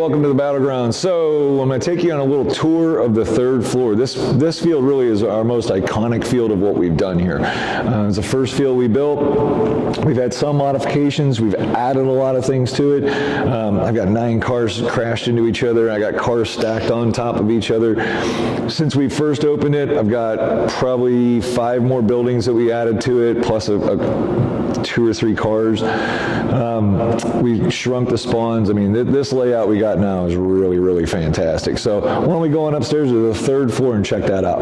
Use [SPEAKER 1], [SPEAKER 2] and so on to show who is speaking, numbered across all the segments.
[SPEAKER 1] welcome to the Battlegrounds. So I'm going to take you on a little tour of the third floor. This field really is our most iconic field of what we've done here. It's the first field we built. We've had some modifications. We've added a lot of things to it. I've got 9 cars crashed into each other. I got cars stacked on top of each other. Since we first opened it, I've got probably 5 more buildings that we added to it, plus 2 or 3 cars. We shrunk the spawns. I mean, this layout we got now is really, really fantastic. So why don't we go on upstairs to the third floor and check that out.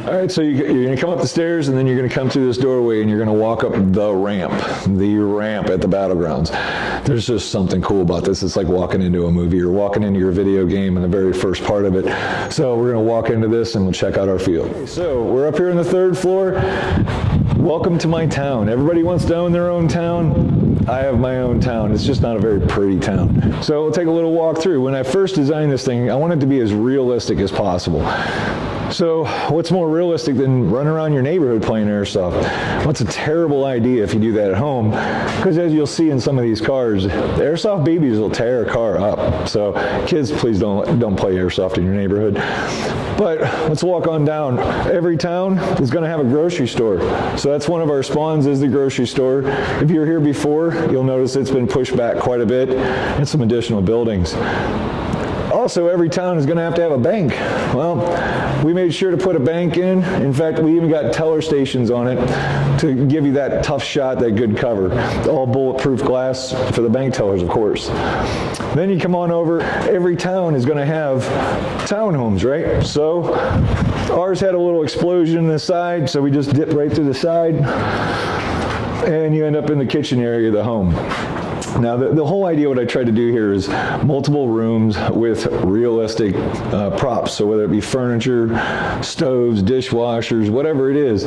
[SPEAKER 1] All right, so you're going to come up the stairs, and then you're going to come through this doorway, and you're going to walk up the ramp at the Battlegrounds. There's just something cool about this. It's like walking into a movie or walking into your video game in the very first part of it. So we're going to walk into this, and we'll check out our field. So we're up here on the third floor. Welcome to my town. Everybody wants to own their own town. I have my own town. It's just not a very pretty town. So we'll take a little walk through. When I first designed this thing, I wanted it to be as realistic as possible. So what's more realistic than running around your neighborhood playing Airsoft? Well, it's a terrible idea if you do that at home, because as you'll see in some of these cars, the Airsoft babies will tear a car up. So kids, please don't play Airsoft in your neighborhood. But let's walk on down. Every town is going to have a grocery store. So that's one of our spawns, is the grocery store. If you were here before, you'll notice it's been pushed back quite a bit, and some additional buildings. Also, every town is going to have a bank. Well, we made sure to put a bank in. In fact, we even got teller stations on it to give you that tough shot, that good cover. All bulletproof glass for the bank tellers, of course. Then you come on over, every town is going to have townhomes, right? So ours had a little explosion in the side, so we just dipped right through the side, and you end up in the kitchen area of the home. Now, the whole idea, what I tried to do here is multiple rooms with realistic props. So whether it be furniture, stoves, dishwashers, whatever it is,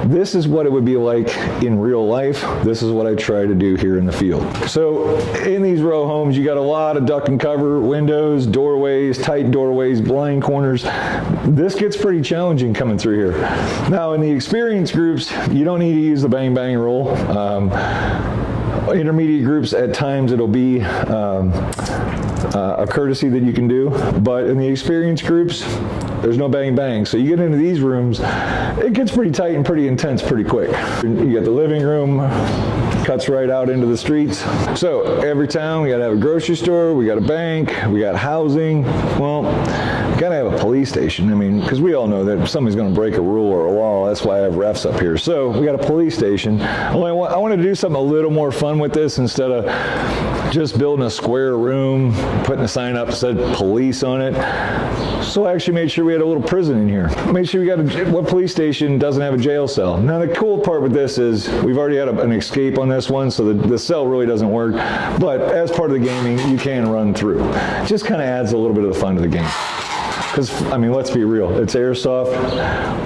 [SPEAKER 1] this is what it would be like in real life. This is what I try to do here in the field. So in these row homes, you got a lot of duck and cover, windows, doorways, tight doorways, blind corners. This gets pretty challenging coming through here. Now, in the experienced groups, you don't need to use the bang bang roll. Intermediate groups, at times it'll be a courtesy that you can do, but in the experienced groups, there's no bang bang. So you get into these rooms, it gets pretty tight and pretty intense pretty quick. You get the living room, cuts right out into the streets. So every town, we gotta have a grocery store, we got a bank, we got housing. Well, you gotta have a police station. I mean, because we all know that if somebody's gonna break a rule or a law, that's why I have refs up here. So we got a police station. I wanted to do something a little more fun with this instead of just building a square room, putting a sign up that said police on it. So I actually made sure we had a little prison in here. Made sure we got what police station doesn't have a jail cell. Now the cool part with this is we've already had an escape on this one, so the cell really doesn't work. But as part of the gaming, you can run through. It just kind of adds a little bit of the fun to the game. Because, I mean, let's be real. It's Airsoft.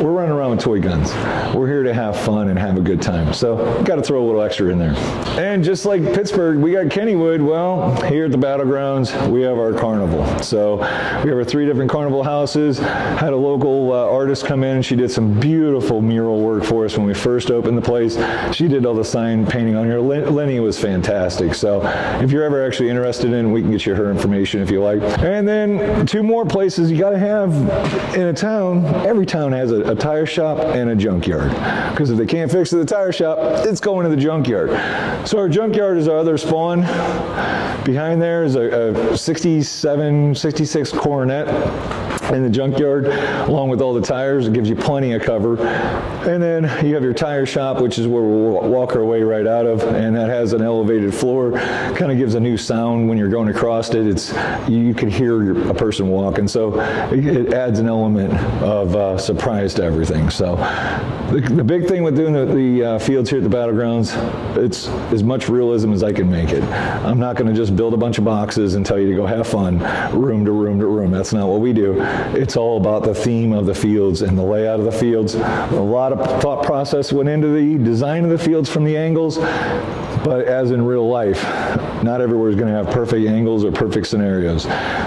[SPEAKER 1] We're running around with toy guns. We're here to have fun and have a good time. So, got to throw a little extra in there. And just like Pittsburgh, we got Kennywood. Well, here at the Battlegrounds, we have our carnival. So, we have our 3 different carnival houses. Had a local artist come in. She did some beautiful mural work for us when we first opened the place. She did all the sign painting on here. Lenny was fantastic. So, if you're ever actually interested in, we can get you her information if you like. And then 2 more places you got to have in a town. Every town has a tire shop and a junkyard, because if they can't fix it at the tire shop, it's going to the junkyard. So our junkyard is our other spawn. Behind there is a 67, 66 Coronet in the junkyard, along with all the tires. It gives you plenty of cover. And then you have your tire shop, which is where we'll walk our way right out of, and that has an elevated floor. Kind of gives a new sound when you're going across it. You can hear a person walking, so it adds an element of surprise to everything. So the big thing with doing the fields here at the Battlegrounds, it's as much realism as I can make it. I'm not going to just build a bunch of boxes and tell you to go have fun room to room to room. That's not what we do. it's all about the theme of the fields and the layout of the fields. A lot of thought process went into the design of the fields from the angles, but as in real life, not everywhere is going to have perfect angles or perfect scenarios.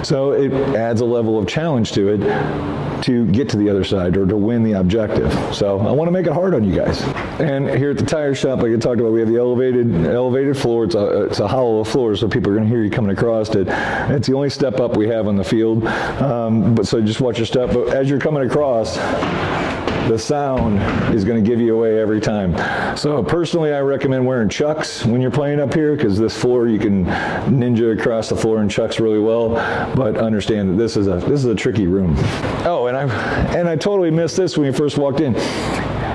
[SPEAKER 1] So it adds a level of challenge to it to get to the other side or to win the objective. So I want to make it hard on you guys. And here at the tire shop, like I talked about, we have the elevated floor. It's a hollow floor, so people are going to hear you coming across it. It's the only step up we have on the field. But so just watch your step. But as you're coming across, the sound is going to give you away every time. So personally, I recommend wearing Chucks when you're playing up here, because this floor, you can ninja across the floor in Chucks really well, but understand that this is a tricky room. Oh, and I totally missed this when you first walked in.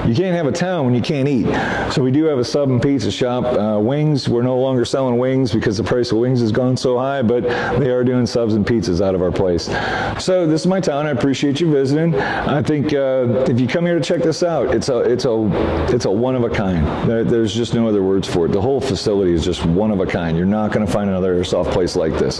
[SPEAKER 1] You can't have a town when you can't eat. So we do have a sub and pizza shop. Wings, we're no longer selling wings because the price of wings has gone so high, but they are doing subs and pizzas out of our place. So this is my town. I appreciate you visiting. I think if you come here to check this out, it's a one of a kind. There's just no other words for it. The whole facility is just one of a kind. You're not going to find another airsoft place like this.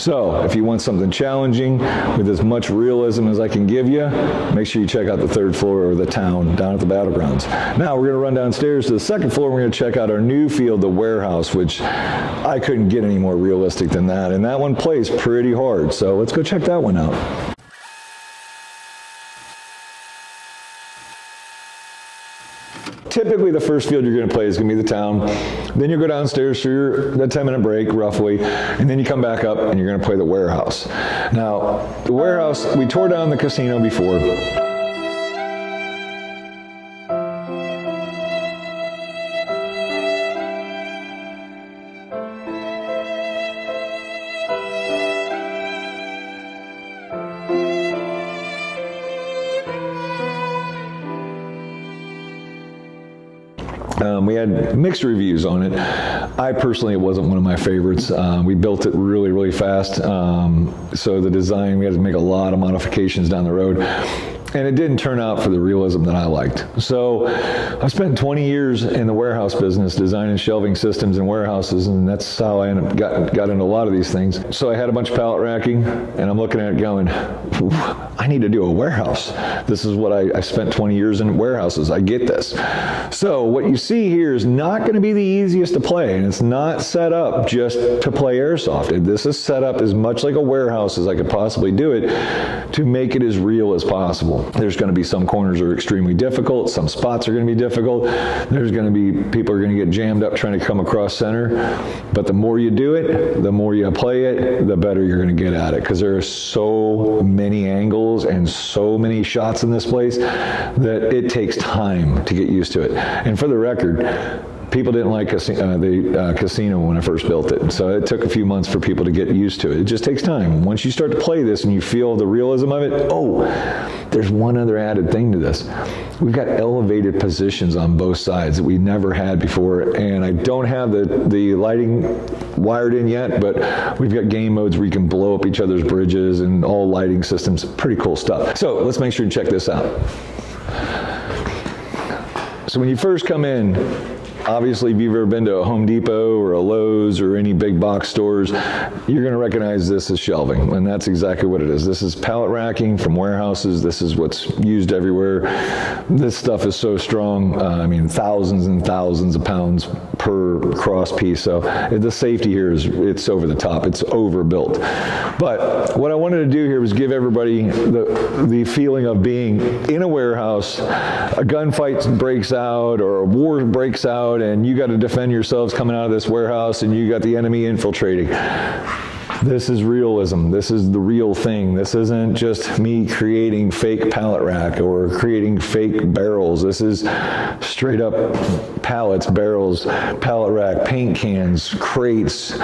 [SPEAKER 1] So if you want something challenging with as much realism as I can give you, make sure you check out the third floor of the town down at the Battlegrounds. Now we're going to run downstairs to the second floor. We're going to check out our new field, the warehouse, which I couldn't get any more realistic than that. And that one plays pretty hard. So let's go check that one out. Typically, the first field you're going to play is going to be the town. Then you go downstairs for your 10-minute break, roughly, and then you come back up and you're going to play the warehouse. Now, the warehouse, we tore down the casino before. We had mixed reviews on it. I personally, it wasn't one of my favorites. We built it really, really fast. So the design, we had to make a lot of modifications down the road. And it didn't turn out for the realism that I liked. So I spent 20 years in the warehouse business designing shelving systems in warehouses, and that's how I got into a lot of these things. So I had a bunch of pallet racking, and I'm looking at it going, I need to do a warehouse. This is what I spent 20 years in warehouses. I get this. So what you see here is not going to be the easiest to play, and it's not set up just to play airsoft. This is set up as much like a warehouse as I could possibly do it to make it as real as possible. There's going to be some corners that are extremely difficult. Some spots are going to be difficult. There's going to be people are going to get jammed up trying to come across center. But the more you do it, the more you play it, the better you're going to get at it. Because there are so many angles and so many shots in this place that it takes time to get used to it. And for the record, people didn't like the casino when I first built it. So it took a few months for people to get used to it. It just takes time. Once you start to play this and you feel the realism of it, oh, there's one other added thing to this. We've got elevated positions on both sides that we never had before. And I don't have the lighting wired in yet, but we've got game modes where you can blow up each other's bridges and all lighting systems. Pretty cool stuff. So let's make sure you check this out. So when you first come in, obviously, if you've ever been to a Home Depot or a Lowe's or any big box stores, you're going to recognize this as shelving, and that's exactly what it is. This is pallet racking from warehouses. This is what's used everywhere. This stuff is so strong. I mean, thousands and thousands of pounds per cross piece. So the safety here it's over the top. It's overbuilt. But what I wanted to do here was give everybody the feeling of being in a warehouse. A gunfight breaks out or a war breaks out, and you got to defend yourselves coming out of this warehouse, and you got the enemy infiltrating. This is realism. This is the real thing. This isn't just me creating fake pallet rack or creating fake barrels. This is straight up pallets, barrels, pallet rack, paint cans, crates,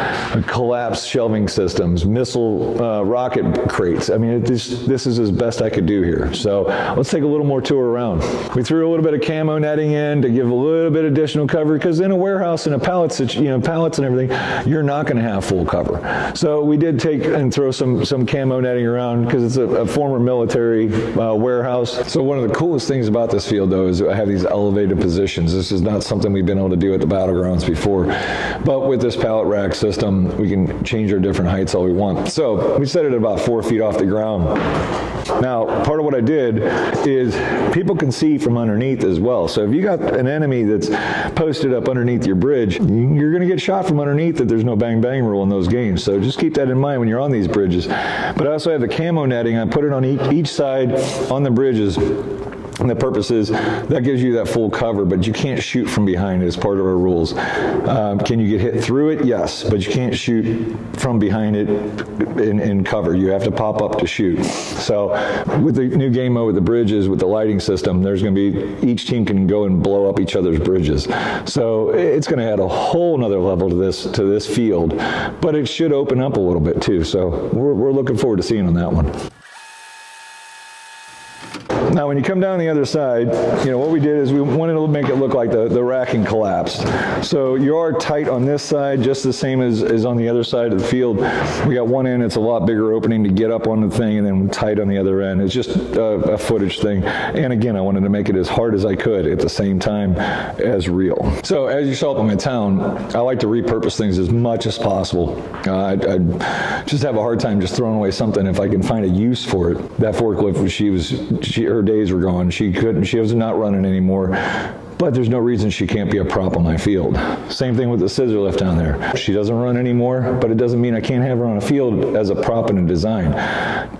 [SPEAKER 1] collapsed shelving systems, missile rocket crates. I mean, this is as best I could do here. So let's take a little more tour around. We threw a little bit of camo netting in to give a little bit additional cover, because in a warehouse and a pallets and everything, you're not going to have full cover. So we did take and throw some camo netting around because it's a former military warehouse. So one of the coolest things about this field, though, is I have these elevated positions. This is not something we've been able to do at the Battlegrounds before. But with this pallet rack system, we can change our different heights all we want. So we set it at about 4 feet off the ground. Now, part of what I did is people can see from underneath as well. So if you got an enemy that's posted up underneath your bridge, you're going to get shot from underneath if there's no bang bang rule in those games. So just keep that in mind when you're on these bridges. But I also have the camo netting. I put it on each side on the bridges. And the purpose is that gives you that full cover, but you can't shoot from behind it as part of our rules. Can you get hit through it? Yes, but you can't shoot from behind it in cover. You have to pop up to shoot. So with the new game mode with the bridges, with the lighting system, there's going to be, each team can go and blow up each other's bridges. So it's going to add a whole nother level to this field, but it should open up a little bit too. So we're looking forward to seeing on that one. Now, when you come down the other side, you know, what we did is we wanted to make it look like the racking collapsed. So you are tight on this side, just the same as on the other side of the field. We got one end, it's a lot bigger opening to get up on the thing, and then tight on the other end. It's just a footage thing. And again, I wanted to make it as hard as I could at the same time as real. So as you saw up in my town, I like to repurpose things as much as possible. I just have a hard time just throwing away something if I can find a use for it. That forklift, her days were gone. She was not running anymore. But there's no reason she can't be a prop on my field. Same thing with the scissor lift down there. She doesn't run anymore, but it doesn't mean I can't have her on a field as a prop in a design.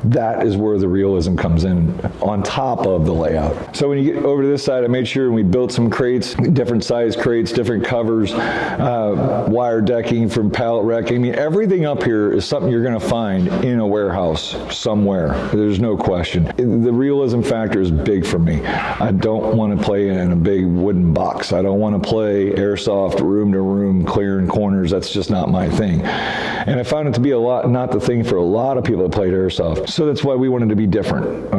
[SPEAKER 1] That is where the realism comes in on top of the layout. So when you get over to this side, I made sure we built some crates, different size crates, different covers, wire decking from pallet racking. I mean, everything up here is something you're going to find in a warehouse somewhere. There's no question. The realism factor is big for me. I don't want to play in a big wooden box. I don't want to play airsoft room to room, clearing corners. That's just not my thing. And I found it to be not the thing for a lot of people that played airsoft. So that's why we wanted to be different.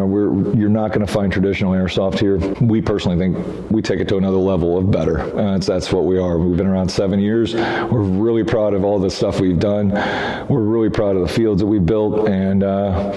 [SPEAKER 1] You're not going to find traditional airsoft here. We personally think we take it to another level of better. That's what we are. We've been around 7 years. We're really proud of all the stuff we've done. We're really proud of the fields that we built. And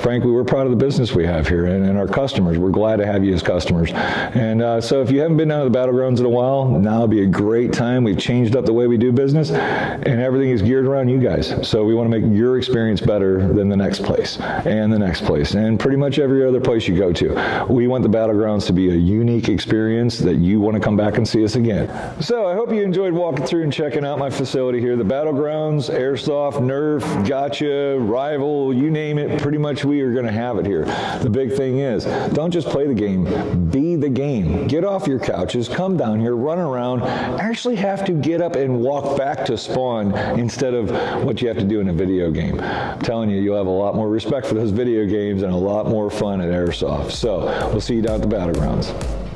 [SPEAKER 1] frankly, we're proud of the business we have here and our customers. We're glad to have you as customers. And so if you haven't been down to the Battlegrounds in a while, now would be a great time. We've changed up the way we do business, and everything is geared around you guys. So we want to make your experience better than the next place, and the next place, and pretty much every other place you go to. We want the Battlegrounds to be a unique experience that you want to come back and see us again. So I hope you enjoyed walking through and checking out my facility here. The Battlegrounds, Airsoft, Nerf, Gotcha, Rival, you name it, pretty much we are going to have it here. The big thing is, don't just play the game, be the game. Get off your couches, come down here, run around, actually have to get up and walk back to spawn instead of what you have to do in a video game. I'm telling you, you'll have a lot more respect for those video games and a lot more fun at Airsoft. So we'll see you down at the Battlegrounds.